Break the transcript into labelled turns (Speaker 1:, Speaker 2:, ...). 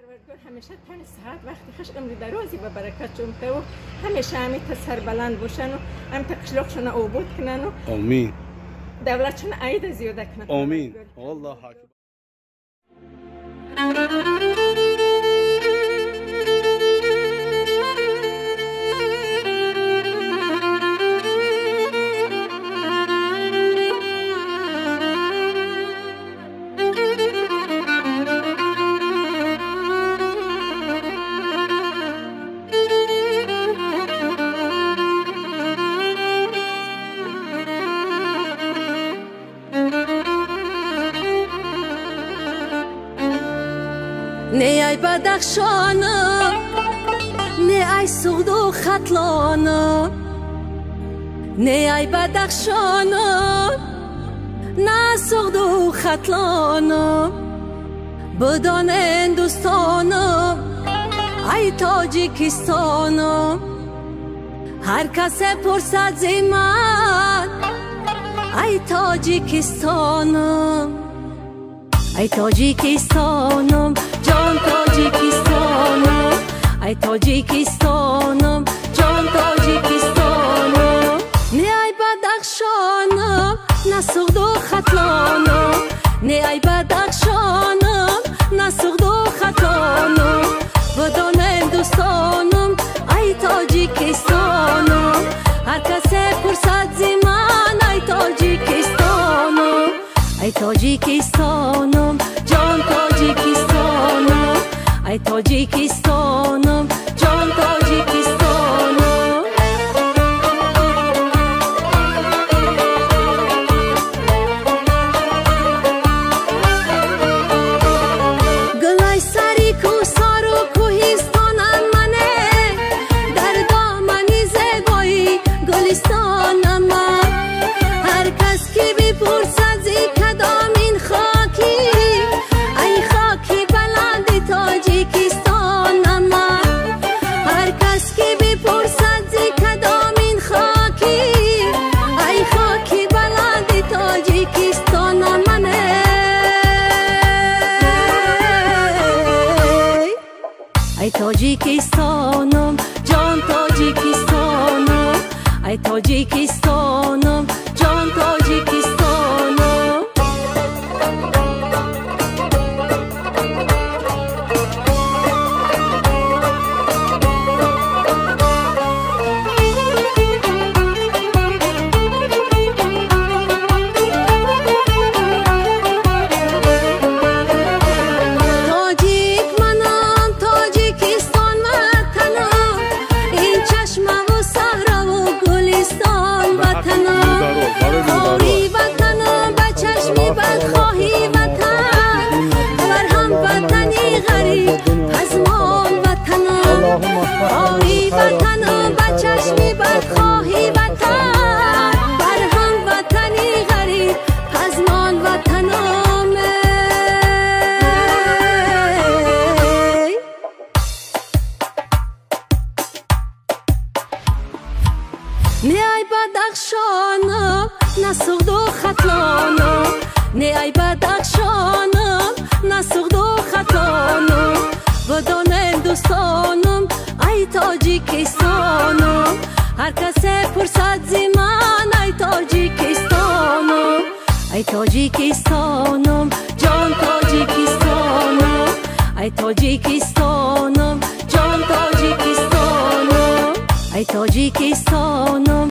Speaker 1: پروردگار همیشه تن صحت وقتی خوش عمر درازی به برکت جمته و همیشه همیت سر بلند باشن و همیت قشلاقشون عبود کنن و
Speaker 2: آمین.
Speaker 1: دولتشون عید زیاده کنن.
Speaker 2: آمین. الله اکبر.
Speaker 3: نه ای بدخشانم نه ای سغد و خطلانم نه ای بدخشانم نه سغد و خطلانم بدان هندوستانم ای تاجیکستانم هر کس پرسد زی من ای تاجیکستانم ای تاجیکستانم جان تاجیکستانم ای تاجیکستانم جان تاجیکستانم نه ای بدخشانم نه سغد و خطلانم نه ای بدخشانم نه سغد و خطلانم بدان هندوستانم ای تاجیکستانم هر کس پرسد زی من ای تاجیکستانم ای تاجیکستانم جان تاجیکستانم ای تاجیکستانم جان تاجیکستانم گلای سری کوسار و کوهستانم منه در دامنی زیبایی گلستانم من هر کس که بپرسد زی کدام این خاکی ای خاکی بلند تاجیکستانم من هر کس که بپرسد زی کدام این خاکی ای خاکی بلند تاجیکستانم منه ای تاجیکستانم جان تاجیکستانم ای تاجیکستانم جان تاجیکستانم تاجیک منم تاجیکستان وطنم این چشمه و صحرا و گلستان وطنم خواهی وطنم به چشمی بدخواهی وطن ور هم وطنی غریب پزمان وطنم خواهی وطنم به چشمی بدخواهی وطن ور هم وطنی غریب پزمان وطنم نه ای بدخشانم نه سغد و خطلانم نه ای بدخشانم نه سغد و خطلانم بدان هندوستانم ای تاجیکستانم هر کس پرسد زی من ای تاجیکستانم ای تاجیکستانم جان تاجیکستانم ای تاجیکستانم جان تاجیکستانم ای تاجیکستانم